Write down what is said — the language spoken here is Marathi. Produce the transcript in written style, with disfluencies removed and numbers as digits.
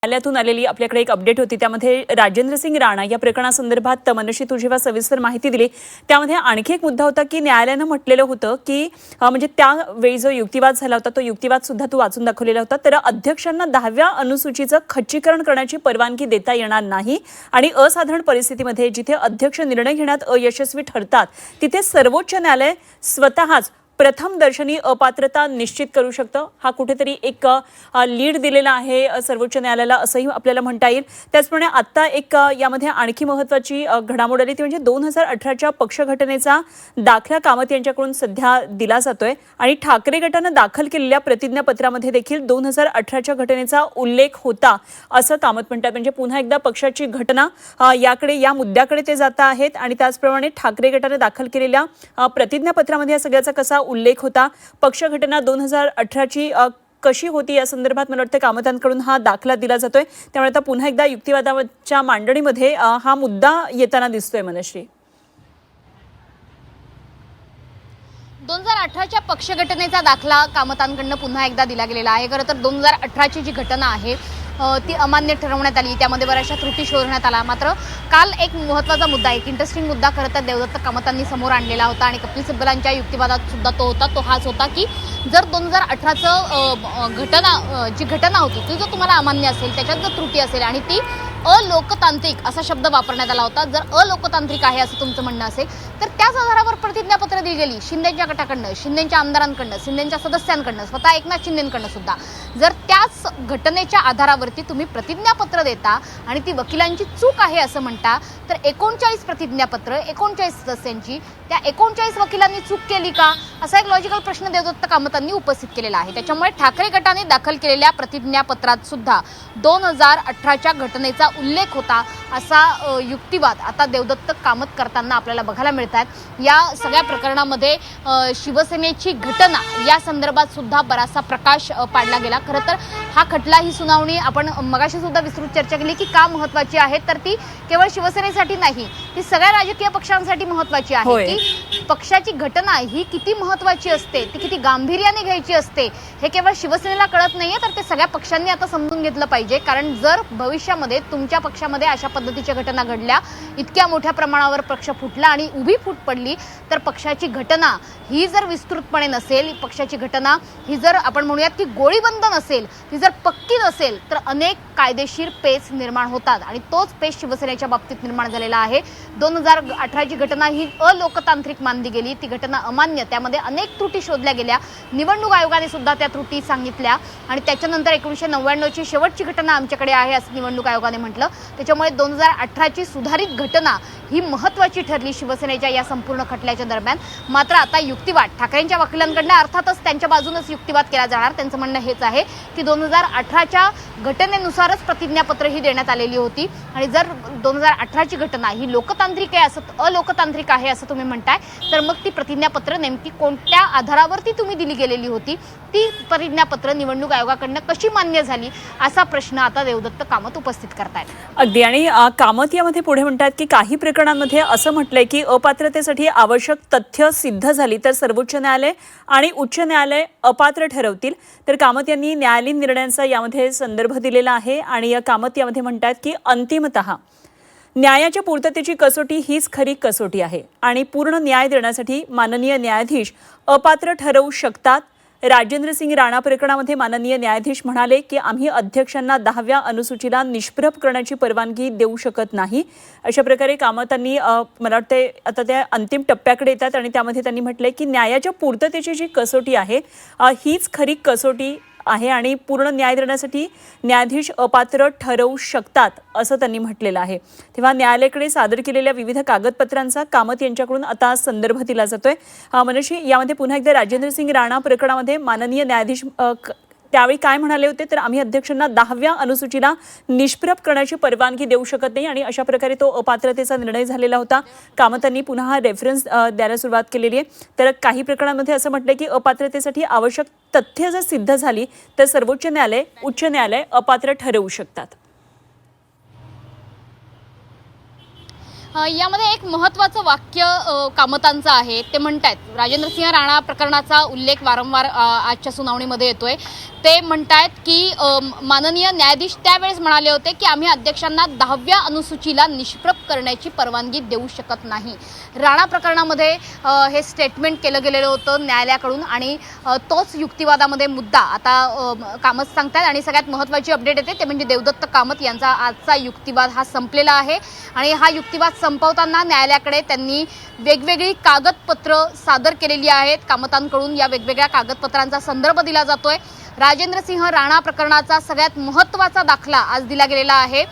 न्यायालयातून आलेली आपल्याकडे एक अपडेट होती। त्यामध्ये राजेंद्र सिंग राणा या प्रकरणासंदर्भात मनोशी तू जेव्हा सविस्तर माहिती दिली त्यामध्ये आणखी एक मुद्दा होता की न्यायालयाने म्हटलेलं होतं की म्हणजे त्यावेळी जो युक्तिवाद झाला होता तो युक्तिवाद सुद्धा तू वाचून दाखवलेला होता। तर अध्यक्षांना 10व्या अनुसूचीचं खच्चीकरण करण्याची परवानगी देता येणार नाही आणि असाधारण परिस्थितीमध्ये जिथे अध्यक्ष निर्णय घेण्यात अयशस्वी ठरतात तिथे सर्वोच्च न्यायालय स्वतःच प्रथम दर्शनी अपात्रता निश्चित करू शकतं। हा कुठेतरी एक लीड दिलेला आहे सर्वोच्च न्यायालयाला असंही आपल्याला म्हणता येईल। त्याचप्रमाणे आता एक यामध्ये आणखी महत्त्वाची घडामोड आली ती म्हणजे 2018च्या पक्षघटनेचा दाखला कामत यांच्याकडून सध्या दिला जातोय आणि ठाकरे गटानं दाखल केलेल्या प्रतिज्ञापत्रामध्ये देखील 2018च्या घटनेचा उल्लेख होता असं कामत म्हणतात। म्हणजे पुन्हा एकदा पक्षाची घटना याकडे या मुद्द्याकडे ते जात आहेत आणि त्याचप्रमाणे ठाकरे गटाने दाखल केलेल्या प्रतिज्ञापत्रामध्ये या सगळ्याचा कसा उल्लेख होता, पक्ष घटना 2018ची कशी होती या संदर्भात मला वाटतं कामतांकडून हा दाखला दिला जातोय। त्यामुळे आता पुन्हा एकदा युक्तिवादाच्या मांडणीमध्ये हा मुद्दा येताना दिसतोय। मनश्री, 2018च्या पक्षघटनेचा दाखला कामतांकडून पुन्हा एकदा दिला गेलेला आहे। खरं तर 2018ची जी घटना आहे ती अमान्य ठरवण्यात आली, त्यामध्ये बऱ्याचशा त्रुटी शोधण्यात आला। मात्र काल एक महत्त्वाचा मुद्दा, एक इंटरेस्टिंग मुद्दा खरं तर देवदत्त कामतांनी समोर आणलेला होता आणि कपिल सिब्बलांच्या युक्तिवादात सुद्धा तो हाच होता की जर 2018चं जी घटना होती ती जर तुम्हाला अमान्य असेल, त्याच्यात जर त्रुटी असेल आणि ती अलोकतांत्रिक असा शब्द वापरण्यात आला होता, जर अलोकतांत्रिक आहे असं तुमचं म्हणणं असेल तर त्याच आधारावर प्रतिज्ञापत्र दिली गेली शिंदेच्या गटाकडनं, शिंदेच्या आमदारांकडनं, शिंदेच्या सदस्यांकडनं, स्वतः एकनाथ शिंदेकडनं सुद्धा। जर त्याच घटनेच्या आधारावरती तुम्ही प्रतिज्ञापत्र देता आणि ती वकिलांची चूक आहे असं म्हणता तर 39 प्रतिज्ञापत्र 39 सदस्यांची, त्या 39 वकिलांनी चूक केली का असा एक लॉजिकल प्रश्न देवदत्त कामतांनी उपस्थित केलेला आहे। त्याच्यामुळे ठाकरे गटाने दाखल केलेल्या प्रतिज्ञापत्रात सुद्धा 2018च्या घटनेचा उल्लेख होता असा युक्तिवाद आता देवदत्त कामत करताना आपल्याला बघायला मिळतात। या सगळ्या प्रकरणामध्ये शिवसेनेची घटना या संदर्भात सुद्धा बराचसा प्रकाश पाडला गेला। खरं तर हा खटला, ही सुनावणी आपण मगाशी सुद्धा विस्तृत चर्चा केली की का महत्त्वाची आहे, तर ती केवळ शिवसेनेसाठी नाही, ती सगळ्या राजकीय पक्षांसाठी महत्त्वाची आहे की पक्षाची घटना ही किती महत्त्वाची असते, ती किती गांभीर्याने घ्यायची असते हे केवळ शिवसेनेला कळत नाहीये, तर ते सगळ्या पक्षांनी आता समजून घेतलं पाहिजे। कारण जर भविष्यामध्ये तुमच्या पक्षामध्ये अशा पद्धतीच्या घटना घडल्या, इतक्या मोठ्या प्रमाणावर पक्ष फुटला आणि उभी फूट पडली तर पक्षाची घटना ही जर विस्तृतपणे नसेल, पक्षाची घटना ही जर आपण म्हणूयात की गोळीबंद नसेल, ती जर पक्की नसेल तर अनेक कायदेशीर पेच निर्माण होतात आणि तोच पेच शिवसेनेच्या बाबतीत निर्माण झालेला आहे। 2018ची घटना ही अलोकतांत्रिक मानली गेली, ती घटना अमान्य, त्यामध्ये अनेक त्रुटी शोधल्या गेल्या, निवडणूक आयोगाने सुद्धा त्या त्रुटी सांगितल्या आणि त्याच्यानंतर 1999ची शेवटची घटना आमच्याकडे आहे असं निवडणूक आयोगाने म्हटलं। त्याच्यामुळे 2018ची सुधारित घटना ही महत्त्वाची ठरली शिवसेनेच्या या संपूर्ण खटल्याच्या दरम्यान। मात्र आता युक्तिवाद ठाकरेंच्या वकिलांकडनं अर्थातच त्यांच्या बाजूनच युक्तिवाद केला जाणार। त्यांचं म्हणणं हेच आहे की 2018च्या घटनेनुसारच प्रतिज्ञापत्र ही देण्यात आलेली होती आणि जर 2018ची घटना ही लोकतांत्रिक आहे असं अलोकतांत्रिक आहे असं तुम्ही म्हणताय तर मग ती प्रतिज्ञापत्र नेमकी कोणत्या आधारावरती तुम्ही दिली गेलेली होती, ती प्रतिज्ञापत्र निवडणूक आयोगाकडनं कशी मान्य झाली असा प्रश्न आता देवदत्त कामत उपस्थित करतायत। अगदी, आणि कामत यामध्ये पुढे म्हणतात की काही प्रकरणांमध्ये असं म्हटलंय की अपात्रतेसाठी आवश्यक तथ्य सिद्ध झाली तर सर्वोच्च न्यायालय आणि उच्च न्यायालय अपात्र ठरवतील। तर कामत यांनी न्यायालयीन निर्णयांचा यामध्ये संदर्भ दिलेला आहे आणि कामत यामध्ये म्हणतात की अंतिमतः न्यायाच्या पूर्ततेची कसोटी हीच खरी कसोटी आहे आणि पूर्ण न्याय देण्यासाठी माननीय न्यायाधीश अपात्र ठरवू शकतात। राजेंद्र सिंग राणा प्रकरणामध्ये माननीय न्यायाधीश म्हणाले की आम्ही अध्यक्षांना 10व्या अनुसूचीला निष्प्रभ करण्याची परवानगी देऊ शकत नाही। अशा प्रकारे कामतांनी मला वाटते आता त्या अंतिम टप्प्याकडे येतात आणि त्यामध्ये त्यांनी म्हटलंय की न्यायाच्या पूर्ततेची जी कसोटी आहे हीच खरी कसोटी आहे आणि पूर्ण न्याय देण्यासाठी न्यायाधीश अपात्र ठरवू शकतात असं त्यांनी म्हटलेलं आहे। तेव्हा न्यायालयाकडे सादर केलेल्या विविध कागदपत्रांचा कामत यांच्याकडून आता संदर्भ दिला जातोय। मनश्री, यामध्ये पुन्हा एकदा राजेंद्र सिंग राणा प्रकरणामध्ये माननीय न्यायाधीश त्यावेळी काय म्हणाले होते तर आम्ही अध्यक्षांना 10व्या अनुसूचीला निष्प्रभ करण्याची परवानगी देऊ शकत नाही आणि अशा प्रकारे तो अपात्रतेचा निर्णय झालेला होता। कामतांनी पुन्हा हा रेफरन्स द्यायला सुरुवात केलेली आहे। तर काही प्रकरणांमध्ये असं म्हटलंय की अपात्रतेसाठी आवश्यक तथ्य जर सिद्ध झाली तर सर्वोच्च न्यायालय, उच्च न्यायालय अपात्र ठरवू शकतात। यामध्ये एक महत्त्वाचं वाक्य कामतांचं आहे. ते म्हणतायत, राजेंद्रसिंह राणा प्रकरणाचा उल्लेख वारंवार आजच्या सुनावणीमध्ये येतोय. ते म्हणतायत की माननीय न्यायाधीश त्यावेळेस म्हणाले होते की आम्ही अध्यक्षांना 10व्या अनुसूचीला निष्प्रभ करण्याची परवानगी देऊ शकत नाही. राणा प्रकरणामध्ये हे स्टेटमेंट केलं गेलेलं होतं न्यायालयाकडून आणि तोच युक्तिवादामध्ये मुद्दा आता कामत सांगतात. आणि सगळ्यात महत्त्वाची अपडेट येते ते म्हणजे देवदत्त कामत यांचा आजचा युक्तिवाद हा संपलेला आहे. आणि हा युक्तिवाद संपवताना न्यायालयाकडे त्यांनी वेगवेगळी कागदपत्र सादर केलेली आहेत. कामतांकडून या वेगवेगळ्या कागदपत्रांचा संदर्भ दिला जातोय. राजेंद्रसिंह राणा प्रकरणाचा सगळ्यात महत्त्वाचा दाखला आज दिला गेलेला आहे.